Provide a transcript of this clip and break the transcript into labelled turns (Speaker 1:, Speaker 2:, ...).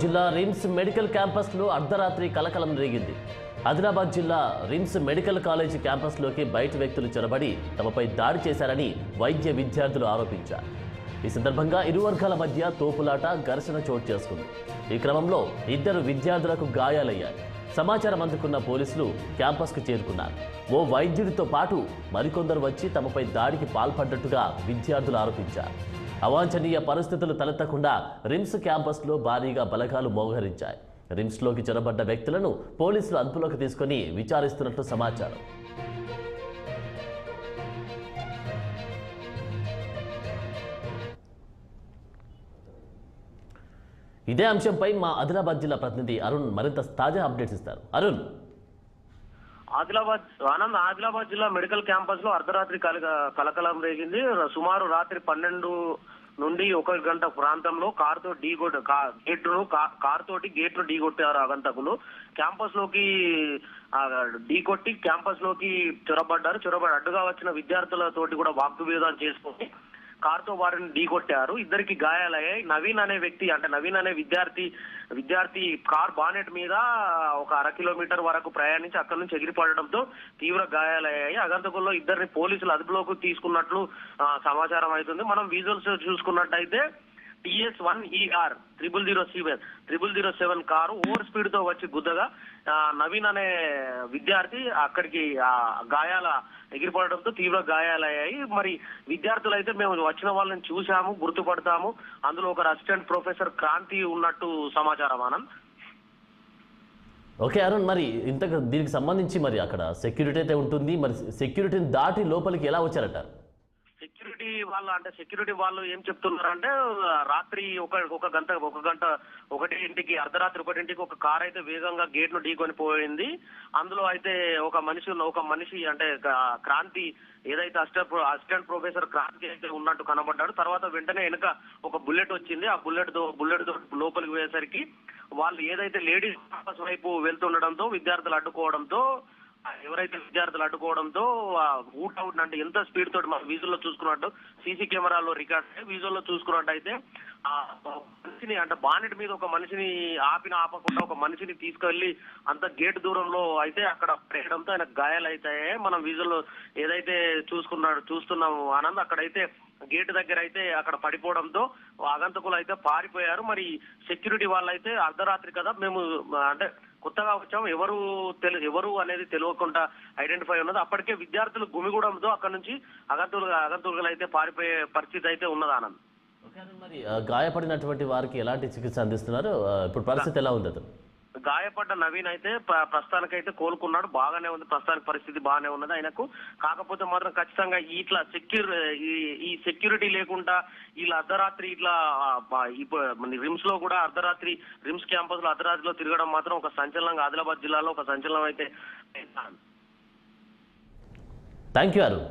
Speaker 1: జిల్లా RIMS medical క్యాంపస్లో అర్ధరాత్రి కలకలం రేగింది. ఆదిలాబాద్ జిల్లా రిమ్స్ మెడికల్ కాలేజీ క్యాంపస్లోకి బయట వ్యక్తులు చొరబడి తమపై దాడి చేశారని వైద్య విద్యార్థులు ఆరోపించారు. ఈ సందర్భంగా ఇరు వర్గాల మధ్య తోపులాట, ఘర్షణ చోటు చేసుకుంది. ఈ క్రమంలో ఇద్దరు విద్యార్థులకు గాయాలయ్యాయి. సమాచారం అందుకున్న పోలీసులు క్యాంపస్కు చేరుకున్నారు. ఓ వైద్యుడితో పాటు మరికొందరు వచ్చి తమపై దాడికి పాల్పడ్డట్టుగా విద్యార్థులు ఆరోపించారు. అవాంఛనీయ పరిస్థితులు తలెత్తకుండా రిమ్స్ క్యాంపస్లో భారీగా బలగాలు మోహరించాయి. రిమ్స్లోకి చొరబడ్డ వ్యక్తులను పోలీసులు అదుపులోకి తీసుకుని విచారిస్తున్నట్లు సమాచారం. ఇదే అంశంపై మా ఆదిలాబాద్ జిల్లా ప్రతినిధి అరుణ్ మరింత తాజా అప్డేట్స్ ఇస్తారు. అరుణ్,
Speaker 2: ఆదిలాబాద్ జిల్లా మెడికల్ క్యాంపస్ లో అర్ధరాత్రి కలకలం రేగింది. సుమారు రాత్రి 12 నుండి 1 గంట ప్రాంతంలో కారుతో గేట్ ను ఢీకొట్టారు ఆగంతకులు. క్యాంపస్ లోకి ఢీకొట్టి క్యాంపస్ లోకి చొరబడి అడ్డుగా వచ్చిన విద్యార్థులతోటి కూడా వాగ్వివాదం చేసుకుని కారుతో వారిని ఢీకొట్టారు. ఇద్దరికి గాయాలయ్యాయి. నవీన్ అనే విద్యార్థి కార్ బానెట్ మీద ఒక 1/2 కిలోమీటర్ వరకు ప్రయాణించి అక్కడి నుంచి ఎగిరిపడడంతో తీవ్ర గాయాలయ్యాయి. ఆగంతకుల్లో ఇద్దరిని పోలీసులు అదుపులోకి తీసుకున్నట్లు సమాచారం అవుతుంది. మనం విజువల్స్ చూసుకున్నట్టయితే TS1ER 0007 కారు ఓవర్ స్పీడ్ తో వచ్చి గుద్దగా నవీన్ అనే విద్యార్థి అక్కడికి ఎగిరిపడడంతో తీవ్ర గాయాలయ్యాయి. మరి విద్యార్థులు అయితే మేము వచ్చిన వాళ్ళని చూసాము, గుర్తుపడతాము, అందులో ఒక అసిస్టెంట్ ప్రొఫెసర్ క్రాంతి ఉన్నట్టు సమాచారం. ఆనంద్,
Speaker 1: ఓకే అరుణ్, మరి దీనికి సంబంధించి మరి అక్కడ సెక్యూరిటీ అయితే ఉంటుంది. మరి సెక్యూరిటీని దాటి లోపలికి ఎలా వచ్చారట?
Speaker 2: సెక్యూరిటీ వాళ్ళు ఏం చెప్తున్నారంటే రాత్రి అర్ధరాత్రి 1ంటికి ఒక కార్ అయితే వేగంగా గేట్ ను ఢీకొని పోయింది. అందులో అయితే ఒక మనిషి అంటే క్రాంతి ఏదైతే అసిస్టెంట్ ప్రొఫెసర్ క్రాంతి అయితే ఉన్నట్టు కనబడ్డాడు. తర్వాత వెంటనే వెనుక ఒక బుల్లెట్ వచ్చింది. ఆ బుల్లెట్ తో లోపలికి పోయేసరికి వాళ్ళు ఏదైతే లేడీస్ క్యాంపస్ వైపు వెళ్తుండడంతో విద్యార్థులు అడ్డుకోవడంతో అవుట్ అంటే ఎంత స్పీడ్ తోటి మన విజువల్లో చూసుకున్నట్టు సీసీ కెమెరాలో రికార్డ్ విజువల్లో చూసుకున్నట్టయితే ఆ మనిషిని అంటే బానెట్ మీద ఒక మనిషిని ఆపకుండా ఒక మనిషిని తీసుకెళ్లి అంత గేట్ దూరంలో అయితే అక్కడ పడేయడంతో ఆయన గాయాలు అవుతాయి. మనం విజువల్లో ఏదైతే చూస్తున్నాము ఆనంద్, అక్కడైతే గేట్ దగ్గర అయితే అక్కడ పడిపోవడంతో ఆగంతకులు అయితే పారిపోయారు. మరి సెక్యూరిటీ వాళ్ళైతే అర్ధరాత్రి కదా, మేము అంటే కొత్తగా వచ్చాము, ఎవరు అనేది తెలియకుండా ఐడెంటిఫై ఉన్నది. అప్పటికే విద్యార్థులు గుమిగూడంతో అక్కడ నుంచి అగంతకులు అయితే పారిపోయే పరిస్థితి అయితే ఉన్నది. ఆనంద్,
Speaker 1: మరి గాయపడినటువంటి వారికి ఎలాంటి చికిత్స అందిస్తున్నారు? ఇప్పుడు పరిస్థితి ఎలా ఉంది? అతను
Speaker 2: గాయపడ్డ నవీన్ అయితే ప్రస్తుతానికైతే కోలుకున్నాడు, బాగానే ఉంది, ప్రస్తుతానికి పరిస్థితి బాగానే ఉన్నది ఆయనకు. కాకపోతే మాత్రం ఖచ్చితంగా ఇట్లా ఈ సెక్యూరిటీ లేకుండా ఇలా అర్ధరాత్రి ఇట్లా రిమ్స్ లో కూడా రిమ్స్ క్యాంపస్ లో అర్ధరాత్రిలో తిరగడం మాత్రం ఒక సంచలనంగా ఆదిలాబాద్ జిల్లాలో ఒక సంచలనం అయితే.
Speaker 1: Thank you Arun.